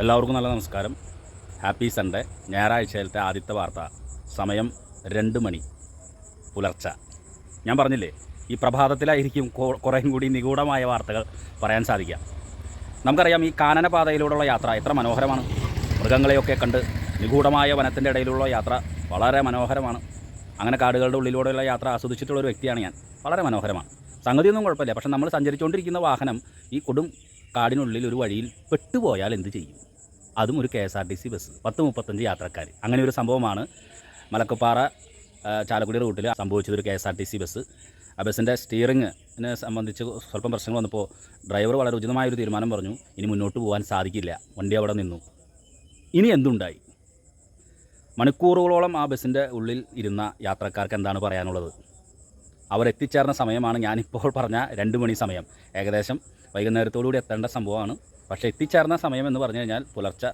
എല്ലാവർക്കും നല്ല നമസ്കാരം. Happy Sunday. ഞായറാഴ്ചയിലത്തെ ആദ്യത്തെ വാർത്ത. സമയം 2 മണി പുലർച്ചെ. ഞാൻ പറഞ്ഞില്ലേ, ഈ പ്രഭാതത്തിലായിരിക്കും കുറേയും കൂടി നിഗൂഢമായ വാർത്തകൾ പറയാൻ സാധിക്കുക. നമുക്കറിയാം, ഈ കാനനപാതയിലൂടെയുള്ള യാത്ര എത്ര മനോഹരമാണ്. മൃഗങ്ങളെയൊക്കെ കണ്ട് നിഗൂഢമായ വനത്തിൻ്റെ ഇടയിലുള്ള യാത്ര വളരെ മനോഹരമാണ്. അങ്ങനെ കാടുകളുടെ ഉള്ളിലൂടെയുള്ള യാത്ര ആസ്വദിച്ചിട്ടുള്ളൊരു വ്യക്തിയാണ് ഞാൻ. വളരെ മനോഹരമാണ്. സംഗതിയൊന്നും കുഴപ്പമില്ല. പക്ഷെ നമ്മൾ സഞ്ചരിച്ചുകൊണ്ടിരിക്കുന്ന വാഹനം ഈ കൊടും കാടിനുള്ളിൽ ഒരു വഴിയിൽ പെട്ടുപോയാൽ എന്ത് ചെയ്യും? അതും ഒരു KSRTC ബസ്, 10-35 യാത്രക്കാർ. അങ്ങനെ ഒരു സംഭവമാണ് മലക്കപ്പാറ ചാലക്കുടി റൂട്ടിൽ സംഭവിച്ചതൊരു KSRTC ബസ്. ആ ബസ്സിൻ്റെ സ്റ്റിയറിങ്ങിനെ സംബന്ധിച്ച് സ്വല്പം പ്രശ്നങ്ങൾ വന്നപ്പോൾ ഡ്രൈവർ വളരെ ഉചിതമായൊരു തീരുമാനം പറഞ്ഞു, ഇനി മുന്നോട്ട് പോകാൻ സാധിക്കില്ല. വണ്ടി അവിടെ നിന്നു. ഇനി എന്തുണ്ടായി? മണിക്കൂറുകളോളം ആ ബസ്സിൻ്റെ ഉള്ളിൽ ഇരുന്ന യാത്രക്കാർക്ക് എന്താണ് പറയാനുള്ളത്? അവരെത്തിച്ചേർന്ന സമയമാണ് ഞാനിപ്പോൾ പറഞ്ഞ 2 മണി സമയം. ഏകദേശം വൈകുന്നേരത്തോടുകൂടി എത്തേണ്ട സംഭവമാണ്. പക്ഷേ എത്തിച്ചേർന്ന സമയം എന്ന് പറഞ്ഞു കഴിഞ്ഞാൽ പുലർച്ചെ,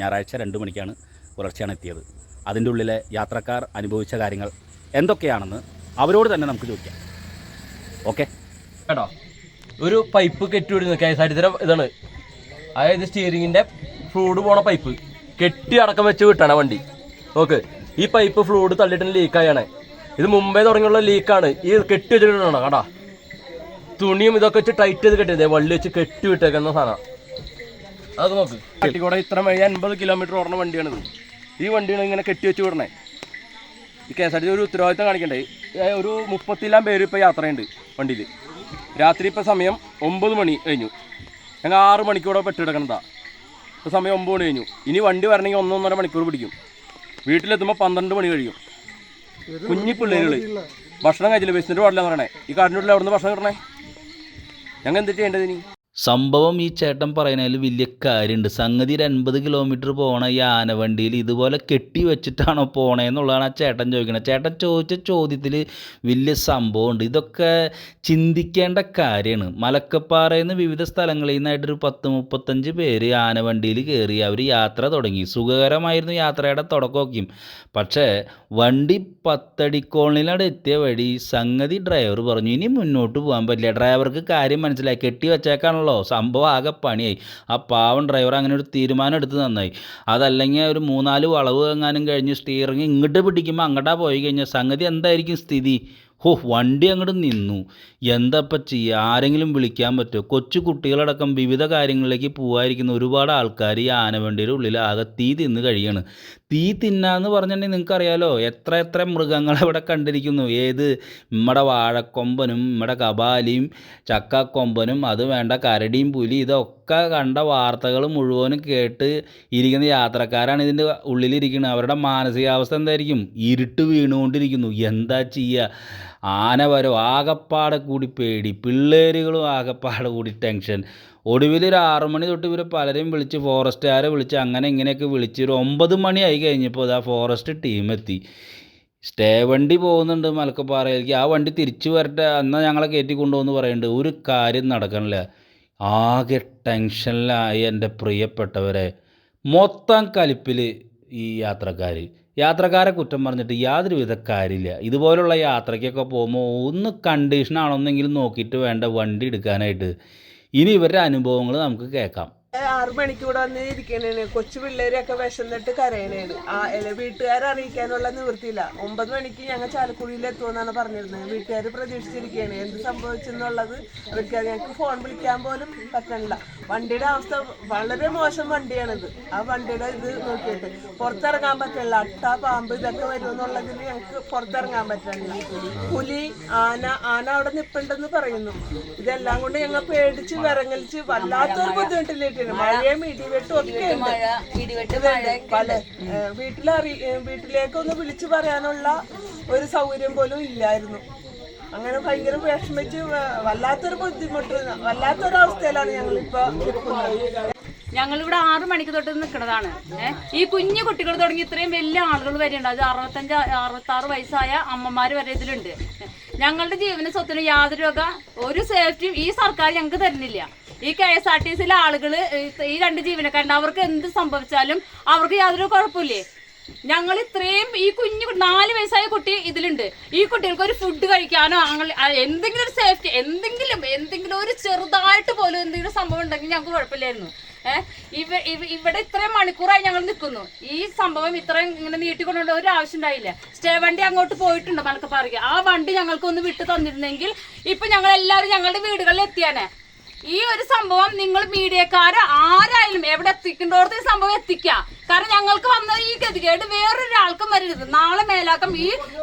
ഞായറാഴ്ച 2 മണിക്കാണ് പുലർച്ചെയാണ് എത്തിയത്. അതിൻ്റെ ഉള്ളിലെ യാത്രക്കാർ അനുഭവിച്ച കാര്യങ്ങൾ എന്തൊക്കെയാണെന്ന് അവരോട് തന്നെ നമുക്ക് ചോദിക്കാം. ഓക്കെ കേട്ടോ, ഒരു പൈപ്പ് കെട്ടിവിടുന്നത് KSRTC ഇതാണ്. അതായത് സ്റ്റിയറിങ്ങിൻ്റെ ഫ്ലൂയിഡ് പോണ പൈപ്പ് കെട്ടി അടക്കം വെച്ച് വിട്ടാണ് വണ്ടി. ഓക്കെ, ഈ പൈപ്പ് ഫ്ലൂയിഡ് തള്ളിയിട്ട് ലീക്കായാണ്. ഇത് മുമ്പേ തുടങ്ങിയുള്ള ലീക്കാണ്. ഈ കെട്ടി വെച്ചിട്ടുണ്ടോ കേട്ടോ, തുണിയും ഇതൊക്കെ വെച്ച് ടൈറ്റ് ചെയ്ത് കെട്ടിയത്, വള്ളി വെച്ച് കെട്ടി വിട്ടേക്കുന്ന സാധനം. അത് നോക്ക്, കെട്ടിക്കൂടെ ഇത്ര 80 കിലോമീറ്റർ ഓടുന്ന വണ്ടിയാണിത്. ഈ വണ്ടിയാണ് ഇങ്ങനെ കെട്ടി വെച്ച് വിടണേ. ഈ KSRTC ഒരു ഉത്തരവാദിത്തം കാണിക്കണ്ടേ. ഒരു 30 പേര് ഇപ്പോൾ യാത്രയുണ്ട് വണ്ടിയിൽ. രാത്രി ഇപ്പോൾ സമയം 9 മണി കഴിഞ്ഞു. ഞങ്ങൾ 6 മണിക്കൂടെ പെട്ടിടക്കണതാ. ഇപ്പോൾ സമയം 9 മണി കഴിഞ്ഞു. ഇനി വണ്ടി വരണമെങ്കിൽ 1-1.5 മണിക്കൂർ പിടിക്കും. വീട്ടിലെത്തുമ്പോൾ 12 മണി കഴിയും. കുഞ്ഞി പിള്ളേരുകൾ ഭക്ഷണം കഴിച്ചില്ല, ബസ്സിൻ്റെ പാടില്ലെന്ന് പറയണേ. ഈ കാടിൻ്റെ ഉള്ളിൽ അവിടുന്ന് ഭക്ഷണം കിട്ടണേ. ഞങ്ങൾ എന്ത് ചെയ്യേണ്ടത് ഇനി? സംഭവം ഈ ചേട്ടൻ പറയുന്നതിൽ വലിയ കാര്യമുണ്ട്. സംഗതി 80 കിലോമീറ്റർ പോകണ ഈ ആനവണ്ടിയിൽ ഇതുപോലെ കെട്ടി വെച്ചിട്ടാണോ പോണേന്നുള്ളതാണ് ആ ചേട്ടൻ ചോദിക്കുന്നത്. ചേട്ടൻ ചോദിച്ച ചോദ്യത്തിൽ വലിയ സംഭവമുണ്ട്. ഇതൊക്കെ ചിന്തിക്കേണ്ട കാര്യമാണ്. മലക്കപ്പാറയിൽ നിന്ന് വിവിധ സ്ഥലങ്ങളിൽ നിന്നായിട്ടൊരു 10-35 പേര് ആനവണ്ടിയിൽ കയറി അവർ യാത്ര തുടങ്ങി. സുഖകരമായിരുന്നു യാത്രയുടെ തുടക്കമൊക്കെയും. പക്ഷേ വണ്ടി 10 അടി കോളനിയിലവിടെ എത്തിയ വഴി സംഗതി ഡ്രൈവർ പറഞ്ഞു, ഇനി മുന്നോട്ട് പോകാൻ പറ്റില്ല. ഡ്രൈവർക്ക് കാര്യം മനസ്സിലായി, കെട്ടി വെച്ചേക്കാണല്ലോ, സംഭവം ആകെ പണിയായി. ആ പാവം ഡ്രൈവർ അങ്ങനെ ഒരു തീരുമാനം എടുത്ത് നന്നായി. അതല്ലെങ്കിൽ ഒരു 3-4 വളവ് എങ്ങാനും കഴിഞ്ഞ് സ്റ്റിയറിങ് ഇങ്ങോട്ട് പിടിക്കുമ്പോൾ അങ്ങോട്ടാ പോയി കഴിഞ്ഞാൽ സംഗതി എന്തായിരിക്കും സ്ഥിതി? വണ്ടി അങ്ങോട്ട് നിന്നു. എന്തപ്പം ചെയ്യുക? ആരെങ്കിലും വിളിക്കാൻ പറ്റുമോ? കൊച്ചു കുട്ടികളടക്കം വിവിധ കാര്യങ്ങളിലേക്ക് പോകാതിരിക്കുന്ന ഒരുപാട് ആൾക്കാർ ഈ ആനവണ്ടിയുടെ ഉള്ളിൽ ആകെ തീ തിന്ന് കഴിയാണ്. തീ തിന്നാന്ന് പറഞ്ഞിട്ടുണ്ടെങ്കിൽ നിങ്ങൾക്കറിയാലോ, എത്ര മൃഗങ്ങളെ ഇവിടെ കണ്ടിരിക്കുന്നു. ഏത് നമ്മുടെ വാഴക്കൊമ്പനും നമ്മുടെ കപാലിയും ചക്കക്കൊമ്പനും അത് വേണ്ട കരടിയും പുലി, ഇതൊക്കെ കണ്ട വാർത്തകൾ മുഴുവനും കേട്ട് ഇരിക്കുന്ന യാത്രക്കാരാണ് ഇതിൻ്റെ ഉള്ളിലിരിക്കുന്നത്. അവരുടെ മാനസികാവസ്ഥ എന്തായിരിക്കും? ഇരുട്ട് വീണുകൊണ്ടിരിക്കുന്നു. എന്താ ചെയ്യുക? ആന വരും, ആകപ്പാടെ കൂടി പേടി, പിള്ളേരുകളും ആകപ്പാടെ കൂടി ടെൻഷൻ. ഒടുവിൽ ഒരു 6 മണി തൊട്ട് ഇവർ പലരെയും വിളിച്ച്, ഫോറസ്റ്റുകാരെ വിളിച്ച്, അങ്ങനെ ഇങ്ങനെയൊക്കെ വിളിച്ച് ഒരു 9 മണി ആയി കഴിഞ്ഞപ്പോൾ ആ ഫോറസ്റ്റ് ടീം എത്തി. സ്റ്റേ വണ്ടി പോകുന്നുണ്ട് മലക്കപ്പാറയിലേക്ക്. ആ വണ്ടി തിരിച്ചു വരട്ടെ, എന്നാൽ ഞങ്ങളെ കയറ്റി കൊണ്ടുപോകുമെന്ന് പറയുന്നുണ്ട്. ഒരു കാര്യം നടക്കണില്ല. ആകെ ടെൻഷനിലായി എൻ്റെ പ്രിയപ്പെട്ടവരെ. മൊത്തം കലിപ്പിൽ ഈ യാത്രക്കാരെ കുറ്റം പറഞ്ഞിട്ട് യാതൊരുവിധ കാര്യമില്ല. ഇതുപോലുള്ള യാത്രയ്ക്കൊക്കെ പോകുമ്പോൾ ഒന്ന് കണ്ടീഷനാണോന്നെങ്കിലും നോക്കിയിട്ട് വേണ്ട വണ്ടി എടുക്കാനായിട്ട്. ഇനി ഇവരുടെ അനുഭവങ്ങൾ നമുക്ക് കേൾക്കാം. 6 മണിക്കൂടെ വന്ന് ഇരിക്കണേന്. കൊച്ചു പിള്ളേരൊക്കെ വിശന്നിട്ട് കരയണേന്. വീട്ടുകാരെ അറിയിക്കാനുള്ള നിവൃത്തിയില്ല. 9 മണിക്ക് ഞങ്ങൾ ചാലക്കുടിയിൽ എത്തുമെന്നാണ് പറഞ്ഞിരുന്നത്. വീട്ടുകാർ പ്രതീക്ഷിച്ചിരിക്കുകയാണ് എന്ത് സംഭവിച്ചെന്നുള്ളത്. അവർക്ക് ഞങ്ങൾക്ക് ഫോൺ വിളിക്കാൻ പോലും പറ്റണില്ല. വണ്ടിയുടെ അവസ്ഥ വളരെ മോശം വണ്ടിയാണിത്. ആ വണ്ടിയുടെ ഇത് നോക്കിയിട്ട് പുറത്തിറങ്ങാൻ പറ്റില്ല. അട്ട, പാമ്പ് ഇതൊക്കെ വരുമെന്നുള്ളതിൽ ഞങ്ങൾക്ക് പുറത്തിറങ്ങാൻ പറ്റണില്ല. പുലി, ആന അവിടെ നിൽപ്പുണ്ടെന്ന് പറയുന്നു. ഇതെല്ലാം കൊണ്ട് ഞങ്ങൾ പേടിച്ച് വിറങ്ങലിച്ച് വല്ലാത്തൊരു ബുദ്ധിമുട്ടിലേക്ക്. മഴയും ഇടിവെട്ടും ഒക്കെ ഉണ്ട്. വീട്ടിലേക്കൊന്ന് വിളിച്ചു പറയാനുള്ള ഒരു സൗകര്യം പോലും ഇല്ലായിരുന്നു. അങ്ങനെ ഭയങ്കര വിഷമിച്ച് വല്ലാത്തൊരു ബുദ്ധിമുട്ട്, വല്ലാത്തൊരവസ്ഥയിലാണ് ഞങ്ങളിപ്പോ നിൽക്കുന്നത്. ഞങ്ങളിവിടെ 6 മണിക്ക് തൊട്ട് നിൽക്കുന്നതാണ്. ഈ കുഞ്ഞു കുട്ടികൾ തുടങ്ങി ഇത്രയും വലിയ ആളുകൾ വരെയുണ്ട്. അത് 65-66 വയസ്സായ അമ്മമാർ വരെ ഇതിലുണ്ട്. ഞങ്ങളുടെ ജീവന സ്വത്തിന് യാതൊരു ഒരു സേഫ്റ്റിയും ഈ സർക്കാർ ഞങ്ങൾക്ക് തരുന്നില്ല. ഈ KSRTCയിലെ ആളുകൾ, ഈ 2 ജീവനക്കാരുണ്ട്, അവർക്ക് എന്ത് സംഭവിച്ചാലും അവർക്ക് യാതൊരു കുഴപ്പമില്ലേ? ഞങ്ങൾ ഇത്രയും ഈ കുഞ്ഞു 4 വയസ്സായ കുട്ടി ഇതിലുണ്ട്. ഈ കുട്ടികൾക്ക് ഒരു ഫുഡ് കഴിക്കാനോ എന്തെങ്കിലും ഒരു സേഫ്റ്റി, എന്തെങ്കിലും ഒരു ചെറുതായിട്ട് പോലും എന്തെങ്കിലും സംഭവം ഉണ്ടെങ്കിൽ ഞങ്ങൾക്ക് കുഴപ്പമില്ലായിരുന്നു. ഇവിടെ ഇത്രയും മണിക്കൂറായി ഞങ്ങൾ നിൽക്കുന്നു. ഈ സംഭവം ഇത്രയും ഇങ്ങനെ നീട്ടിക്കൊണ്ടുള്ള ഒരു ആവശ്യം ഉണ്ടായില്ല. സ്റ്റേ വണ്ടി അങ്ങോട്ട് പോയിട്ടുണ്ട് മലക്കപ്പാറയ്ക്ക്. ആ വണ്ടി ഞങ്ങൾക്ക് ഒന്ന് വിട്ടു തന്നിരുന്നെങ്കിൽ ഇപ്പൊ ഞങ്ങൾ എല്ലാവരും ഞങ്ങളുടെ വീടുകളിൽ എത്തിയാനെ. ഈ ഒരു സംഭവം നിങ്ങൾ മീഡിയക്കാര് ആരായാലും എവിടെ എത്തിക്കേണ്ടോടത്ത് ഈ സംഭവം എത്തിക്കാം. കാരണം ഞങ്ങൾക്ക് വന്ന ഈ ഗതികേട് വേറൊരാൾക്കും വരരുത്. നാളെ മേലാക്കം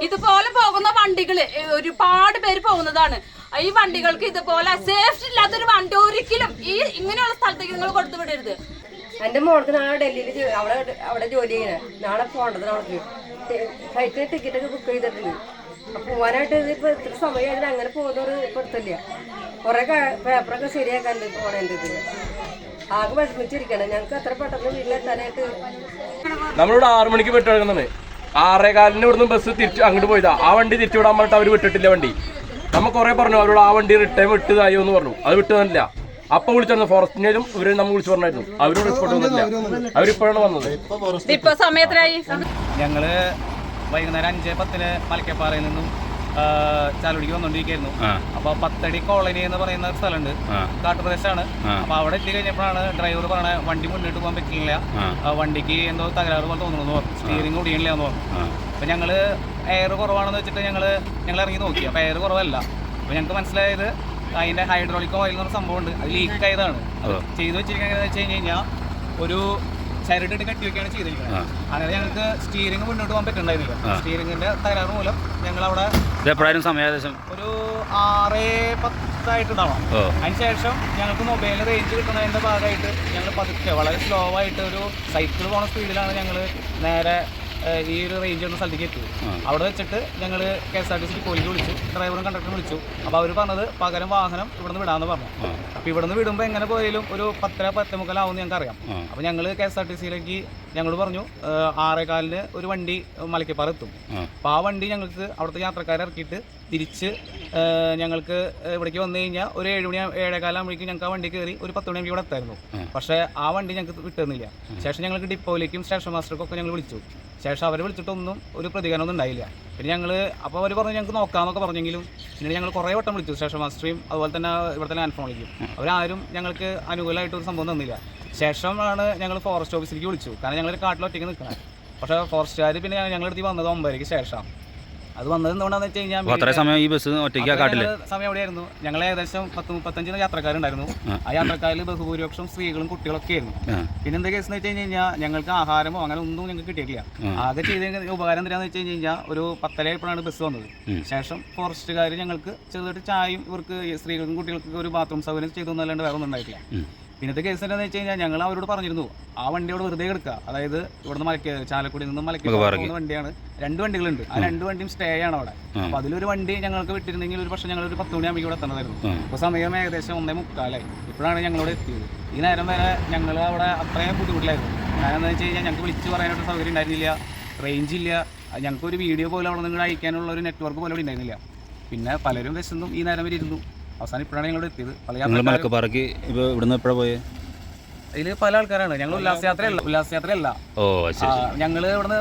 ഇതുപോലെ പോകുന്ന വണ്ടികള് ഒരുപാട് പേര് പോകുന്നതാണ്. ഈ വണ്ടികൾക്ക് ഇതുപോലെ സേഫ്റ്റി ഇല്ലാത്തൊരു വണ്ടി ഒരിക്കലും ഇങ്ങനെയുള്ള സ്ഥലത്തേക്ക് നിങ്ങൾ കൊടുത്തു വിടരുത്. എന്റെ മോൾക്ക് നാളെ ഡൽഹിയിൽ അവിടെ ജോലി ചെയ്യണേ. നാളെ പോകേണ്ടത് അവൾക്ക് ഫ്ലൈറ്റിന് ടിക്കറ്റ് ഒക്കെ ബുക്ക് ചെയ്തിട്ടുണ്ട്. അപ്പൊ പോകാനായിട്ട് ഇതിപ്പോ ഇത്ര സമയം അങ്ങനെ പോകുന്നവർ ഇപ്പൊ എടുത്തില്ല. കുറെ പേപ്പറൊക്കെ ശരിയാക്കാണ്ട് പോണേന്റെ ഇതില് ആകെ വിഷമിച്ചിരിക്കണം. ഞങ്ങൾക്ക് എത്ര പെട്ടെന്ന് വീട്ടിലെത്താനായിട്ട്. നമ്മളിവിടെ 6 മണിക്ക് വിട്ടെടുക്കുന്നതാണ്. 6:15 ഇവിടുന്ന് ബസ് തിരിച്ച് അങ്ങോട്ട് പോയതാ. ആ വണ്ടി തിരിച്ചു വിടാൻ പറഞ്ഞിട്ട് അവർ വിട്ടിട്ടില്ല വണ്ടി. നമ്മൾ കുറെ പറഞ്ഞു അവരോട് ആ വണ്ടി റിട്ടേൺ വിട്ടതായോ എന്ന് പറഞ്ഞു. അത് വിട്ടു തന്നില്ല. അപ്പൊ വിളിച്ചിരുന്നു ഫോറസ്റ്റിനും ഇവര് നമ്മൾ വിളിച്ചു പറഞ്ഞായിരുന്നു. അവരോട് റിപ്പോർട്ട് വന്നിട്ടില്ല. അവരിപ്പോഴാണ് വന്നത്. ഇപ്പൊ സമയത്തിനായി ഞങ്ങള് വൈകുന്നേരം 5:10 മലക്കപ്പാറയിൽ നിന്നും ചാലുടിക്ക് വന്നോണ്ടിരിക്കുന്നു. അപ്പൊ 10 കോളനി എന്ന് പറയുന്ന ഒരു സ്ഥലമുണ്ട്, കാട്ടുപ്രദേശമാണ്. അപ്പൊ അവിടെ എത്തി കഴിഞ്ഞപ്പോഴാണ് ഡ്രൈവർ പറഞ്ഞ വണ്ടി മുന്നോട്ട് പോകാൻ പറ്റില്ല, വണ്ടിക്ക് എന്തോ തകരാറ് പോലെ തോന്നുന്നു, സ്റ്റീറിംഗ് ഓടിയണില്ല എന്ന് പറഞ്ഞു. അപ്പൊ ഞങ്ങള് എയർ കുറവാണെന്ന് വെച്ചിട്ട് ഞങ്ങൾ ഇറങ്ങി നോക്കി. അപ്പൊ എയർ കുറവല്ല. അപ്പൊ ഞങ്ങൾക്ക് മനസ്സിലായത് അതിന്റെ ഹൈഡ്രോളിക് ഓയിൽ എന്ന് പറഞ്ഞ സംഭവം ഉണ്ട്, അത് ലീക്ക് ആയതാണ്. ചെയ്തു വെച്ചിരിക്കുന്നത് വെച്ച് കഴിഞ്ഞാൽ ഒരു ചരടിട്ട് കെട്ടി വെക്കുകയാണ് ചെയ്തിരിക്കുന്നത്. അങ്ങനെ ഞങ്ങൾക്ക് സ്റ്റീറിംഗ് മുന്നോട്ട് പോകാൻ പറ്റുന്നുണ്ടായിരുന്നില്ല. സ്റ്റീറിംഗിന്റെ തകരാറ് മൂലം ഞങ്ങൾ അവിടെ ഒരു 6:10 ആയിട്ടുണ്ടാവണം. അതിനുശേഷം ഞങ്ങൾക്ക് മൊബൈലിൽ റേഞ്ച് കിട്ടുന്നതിന്റെ ഭാഗമായിട്ട് ഞങ്ങൾ പതുക്കെ വളരെ സ്ലോ ആയിട്ട് ഒരു സൈക്കിൾ പോണ സ്പീഡിലാണ് ഞങ്ങൾ നേരെ ഈ ഒരു റേഞ്ച് എന്ന സ്ഥലത്തേക്ക് എത്തിയത്. അവിടെ വെച്ചിട്ട് ഞങ്ങൾ KSRTC കോലിക്ക് വിളിച്ചു, ഡ്രൈവറും കണ്ടക്ടറും വിളിച്ചു. അപ്പോൾ അവർ പറഞ്ഞത് പകരം വാഹനം ഇവിടുന്ന് വിടാമെന്ന് പറഞ്ഞു. അപ്പോൾ ഇവിടുന്ന് വിടുമ്പോൾ എങ്ങനെ പോയാലും ഒരു 10-10:45 ആവും ഞങ്ങൾക്ക് അറിയാം. അപ്പോൾ ഞങ്ങൾ KSRTCയിലേക്ക് ഞങ്ങൾ പറഞ്ഞു 6:15 ഒരു വണ്ടി മലക്കപ്പാറ എത്തും. അപ്പോൾ ആ വണ്ടി ഞങ്ങൾക്ക് അവിടുത്തെ യാത്രക്കാരെ ഇറക്കിയിട്ട് തിരിച്ച് ഞങ്ങൾക്ക് ഇവിടേക്ക് വന്നു കഴിഞ്ഞാൽ ഒരു 7 മണി 7:15 ആകുമ്പോഴേക്കും ഞങ്ങൾക്ക് ആ വണ്ടി കയറി ഒരു 10 മണിയാകുമ്പോൾ ഇവിടെ എത്തായിരുന്നു. പക്ഷേ ആ വണ്ടി ഞങ്ങൾക്ക് വിട്ടുന്നില്ല. ശേഷം ഞങ്ങൾക്ക് ഡിപ്പോയിലേക്കും സ്റ്റേഷൻ മാസ്റ്റർക്കൊക്കെ ഞങ്ങൾ വിളിച്ചു. ശേഷം അവർ വിളിച്ചിട്ടൊന്നും ഒരു പ്രതികരണമൊന്നും ഉണ്ടായില്ല. പിന്നെ ഞങ്ങൾ അപ്പോൾ അവർ പറഞ്ഞു ഞങ്ങൾക്ക് നോക്കാമെന്നൊക്കെ പറഞ്ഞെങ്കിലും പിന്നെ ഞങ്ങൾ കുറേ വട്ടം വിളിച്ചു സ്റ്റേഷൻ മാസ്റ്ററേയും അതുപോലെ തന്നെ ഇവിടുത്തെ ലാൻഡ് ഫോൺ വിളിക്കും. അവരാരും ഞങ്ങൾക്ക് അനുകൂലമായിട്ട് ഒരു സംഭവം തന്നില്ല. ശേഷമാണ് ഞങ്ങൾ ഫോറസ്റ്റ് ഓഫീസിലേക്ക് വിളിച്ചു. കാരണം ഞങ്ങൾ കാട്ടിൽ ഒറ്റയ്ക്ക് നിൽക്കണം. പക്ഷേ ഫോറസ്റ്റുകാർ പിന്നെ ഞങ്ങളടുത്ത് വന്നത് 9:00 ശേഷം. അത് വന്നത് എന്തുകൊണ്ടാന്ന് വെച്ച് കഴിഞ്ഞാൽ സമയം ഈ ബസ് ഒറ്റയ്ക്ക് സമയം എവിടെയായിരുന്നു. ഞങ്ങൾ ഏകദേശം 10-35 യാത്രക്കാരുണ്ടായിരുന്നു. ആ യാത്രക്കാരിൽ ബഹുഭൂരിപക്ഷം സ്ത്രീകളും കുട്ടികളൊക്കെ ആയിരുന്നു. പിന്നെ എന്താ കേസ് എന്ന് വെച്ച് കഴിഞ്ഞാൽ ഞങ്ങൾക്ക് ആഹാരമോ അങ്ങനെ ഒന്നും ഞങ്ങൾക്ക് കിട്ടിയിട്ടില്ല. ആകെ ചെയ്ത ഉപകാരം എന്തിനാന്ന് വെച്ച് കഴിഞ്ഞാൽ ഒരു 10:30 ആയപ്പോഴാണ് ബസ് വന്നത്. ശേഷം ഫോറസ്റ്റുകാർ ഞങ്ങൾക്ക് ചെറുതായിട്ട് ചായയും ഇവർക്ക് സ്ത്രീകൾക്കും കുട്ടികൾക്കും ഒരു ബാത്റൂം സൗകര്യം ചെയ്തു എന്നല്ലാണ്ട് വേറെ ഒന്നും ഉണ്ടായിട്ടില്ല. പിന്നത്തെ കേസ് എന്താണെന്ന് വെച്ച് കഴിഞ്ഞാൽ ഞങ്ങൾ അവരോട് പറഞ്ഞിരുന്നു ആ വണ്ടി അവിടെ വെറുതെ എടുക്കുക. അതായത് ഇവിടുന്ന് ചാലക്കുടിയിൽ നിന്ന് മലക്കപ്പാറ പോകുന്ന വണ്ടിയാണ്. 2 വണ്ടികളുണ്ട്. ആ 2 വണ്ടിയും സ്റ്റേ ആണ് അവിടെ. അപ്പോൾ അതിലൊരു വണ്ടി ഞങ്ങൾക്ക് വിട്ടിരുന്നെങ്കിൽ ഒരു പക്ഷേ ഞങ്ങളൊരു 10 മണിയാകുമ്പോൾ ഇവിടെ എത്തണമായിരുന്നു. അപ്പോൾ സമയം ഏകദേശം 1:45 ഇപ്പോഴാണ് ഞങ്ങളോട് എത്തിയത്. ഈ നേരം വരെ ഞങ്ങൾ അവിടെ അത്രയും ബുദ്ധിമുട്ടിലായിരുന്നു. കാരണം എന്താണെന്ന് വെച്ച് കഴിഞ്ഞാൽ ഞങ്ങൾക്ക് വിളിച്ച് പറയാനായിട്ട് സൗകര്യം ഉണ്ടായിരുന്നില്ല, റേഞ്ച് ഇല്ല. ഞങ്ങൾക്ക് ഒരു വീഡിയോ പോലും അവിടെ നിങ്ങൾ അയക്കാനുള്ള ഒരു നെറ്റ്വർക്ക് പോലും അവിടെ ഉണ്ടായിരുന്നില്ല. പിന്നെ പലരും വിശന്നും ഈ നേരം വരെ ഇരുന്നു. അവസാനം ഇപ്പോഴാണ് ഞങ്ങളോട് എത്തിയത്. മലക്കപ്പാറയ്ക്ക് ഇവിടുന്ന് എപ്പോഴാണ് പോയത്? ഇതിൽ പല ആൾക്കാരാണ്. ഞങ്ങൾ ഉല്ലാസയാത്രയല്ല. ഞങ്ങൾ ഇവിടുന്ന്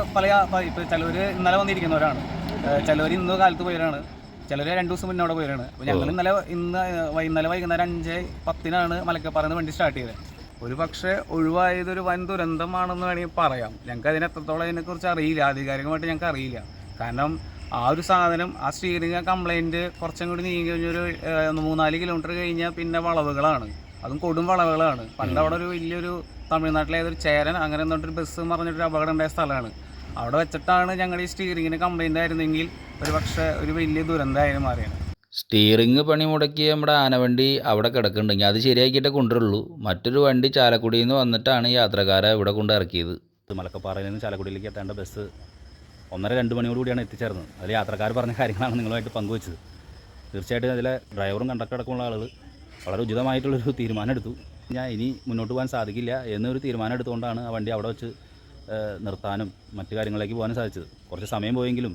ഇപ്പോൾ ചിലവർ ഇന്നലെ വന്നിരിക്കുന്നവരാണ്, ചിലവർ ഇന്ന് കാലത്ത് പോയവരാണ്, ചിലർ 2 ദിവസം മുന്നേ അവിടെ പോയവരാണ്. അപ്പോൾ ഞങ്ങൾ ഇന്നലെ വൈകുന്നേരം 5:10 മലക്കപ്പാറയിൽ വണ്ടി സ്റ്റാർട്ട് ചെയ്തത്. ഒരു പക്ഷേ ഒഴിവായതൊരു വൻ ദുരന്തമാണെന്ന് വേണമെങ്കിൽ പറയാം. ഞങ്ങൾക്ക് അതിന് എത്രത്തോളം അതിനെക്കുറിച്ച് അറിയില്ല, ആധികാരികമായിട്ട് ഞങ്ങൾക്ക് അറിയില്ല. കാരണം ആ ഒരു സാധനം ആ സ്റ്റീറിംഗ് കംപ്ലൈൻറ്റ് കുറച്ചും കൂടി നീങ്ങി കഴിഞ്ഞൊരു 3-4 കിലോമീറ്റർ കഴിഞ്ഞാൽ പിന്നെ വളവുകളാണ്, അതും കൊടും വളവുകളാണ്. പണ്ട് അവിടെ ഒരു വലിയൊരു തമിഴ്നാട്ടിലെ ഏതൊരു ചേരൻ അങ്ങനെ എന്നിട്ടൊരു ബസ് പറഞ്ഞിട്ടൊരു അപകടം ഉണ്ടായ സ്ഥലമാണ്. അവിടെ വെച്ചിട്ടാണ് ഞങ്ങളുടെ ഈ സ്റ്റീറിങ്ങിന് കംപ്ലൈൻ്റ് ആയിരുന്നെങ്കിൽ ഒരു പക്ഷേ ഒരു വലിയ ദുരന്തമായിരുന്നു മാറിയാണ്. സ്റ്റീറിങ് പണി മുടക്കി നമ്മുടെ ആനവണ്ടി അവിടെ കിടക്കുന്നുണ്ടെങ്കിൽ അത് ശരിയാക്കിയിട്ടേ കൊണ്ടുവരുള്ളൂ. മറ്റൊരു വണ്ടി ചാലക്കുടിയിൽ നിന്ന് വന്നിട്ടാണ് യാത്രക്കാരെ ഇവിടെ കൊണ്ട് ഇറക്കിയത്. മലക്കപ്പാറയിൽ നിന്ന് ചാലക്കുടിയിലേക്ക് എത്തേണ്ട ബസ് 1:30-2 മണിയോടുകൂടിയാണ് എത്തിച്ചേർന്നത്. അതിൽ യാത്രക്കാർ പറഞ്ഞ കാര്യങ്ങളാണ് നിങ്ങളുമായിട്ട് പങ്കുവച്ചത്. തീർച്ചയായിട്ടും അതിലെ ഡ്രൈവറും കണ്ടക്ടർ അടക്കമുള്ള ആളുകൾ വളരെ ഉചിതമായിട്ടുള്ളൊരു തീരുമാനം എടുത്തു. ഞാൻ ഇനി മുന്നോട്ട് പോകാൻ സാധിക്കില്ല എന്നൊരു തീരുമാനം എടുത്തുകൊണ്ടാണ് ആ വണ്ടി അവിടെ വെച്ച് നിർത്താനും മറ്റു കാര്യങ്ങളിലേക്ക് പോകാനും സാധിച്ചത്. കുറച്ച് സമയം പോയെങ്കിലും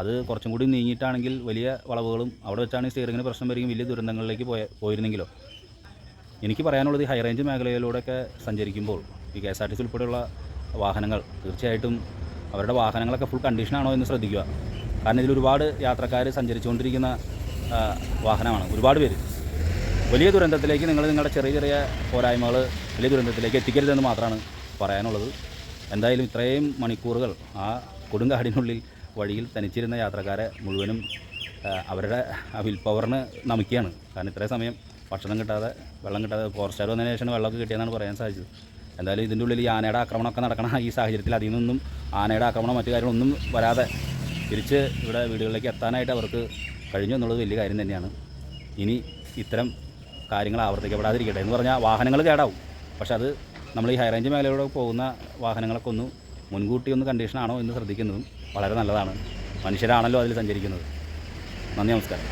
അത് കുറച്ചും കൂടി നീങ്ങിയിട്ടാണെങ്കിൽ വലിയ വളവുകളും അവിടെ വെച്ചാണ് സ്റ്റിയറിങ്ങിന് പ്രശ്നം വരികയും വലിയ ദുരന്തങ്ങളിലേക്ക് പോയിരുന്നെങ്കിലോ. എനിക്ക് പറയാനുള്ളത് ഈ ഹൈ റേഞ്ച് മേഖലയിലൂടെയൊക്കെ സഞ്ചരിക്കുമ്പോൾ ഈ KSRTC ഉൾപ്പെടെയുള്ള വാഹനങ്ങൾ തീർച്ചയായിട്ടും അവരുടെ വാഹനങ്ങളൊക്കെ ഫുൾ കണ്ടീഷനാണോ എന്ന് ശ്രദ്ധിക്കുക. കാരണം ഇതിൽ ഒരുപാട് യാത്രക്കാർ സഞ്ചരിച്ചുകൊണ്ടിരിക്കുന്ന വാഹനമാണ്, ഒരുപാട് പേര്. വലിയ ദുരന്തത്തിലേക്ക് നിങ്ങളുടെ ചെറിയ ചെറിയ പോരായ്മകൾ വലിയ ദുരന്തത്തിലേക്ക് എത്തിക്കരുതെന്ന് മാത്രമാണ് പറയാനുള്ളത്. എന്തായാലും ഇത്രയും മണിക്കൂറുകൾ ആ കൊടുങ്കാടിനുള്ളിൽ വഴിയിൽ തനിച്ചിരുന്ന യാത്രക്കാരെ മുഴുവനും അവരുടെ ആ വിൽ പവറിന് നമിക്കുകയാണ്. കാരണം ഇത്രയും സമയം ഭക്ഷണം കിട്ടാതെ വെള്ളം കിട്ടാതെ ഫോറസ്റ്റുകാർ വന്നതിന് ശേഷം വെള്ളമൊക്കെ കിട്ടിയെന്നാണ് പറയാൻ സാധിച്ചത്. എന്തായാലും ഇതിൻ്റെ ഉള്ളിൽ ഈ ആനയുടെ ആക്രമണമൊക്കെ നടക്കണ ഈ സാഹചര്യത്തിൽ അതിൽ നിന്നൊന്നും ആനയുടെ ആക്രമണം മറ്റു കാര്യങ്ങളൊന്നും വരാതെ തിരിച്ച് ഇവിടെ വീടുകളിലേക്ക് എത്താനായിട്ട് അവർക്ക് കഴിഞ്ഞു എന്നുള്ളത് വലിയ കാര്യം തന്നെയാണ്. ഇനി ഇത്തരം കാര്യങ്ങൾ ആവർത്തിക്കപ്പെടാതിരിക്കട്ടെ. എന്ന് പറഞ്ഞാൽ വാഹനങ്ങൾ കേടാവും, പക്ഷെ അത് നമ്മൾ ഈ ഹൈ റേഞ്ച് മേഖലയിലൂടെ പോകുന്ന വാഹനങ്ങളൊക്കെ ഒന്ന് മുൻകൂട്ടി ഒന്ന് കണ്ടീഷനാണോ എന്ന് ശ്രദ്ധിക്കുന്നതും വളരെ നല്ലതാണ്. മനുഷ്യരാണല്ലോ അതിൽ സഞ്ചരിക്കുന്നത്. നന്ദി, നമസ്കാരം.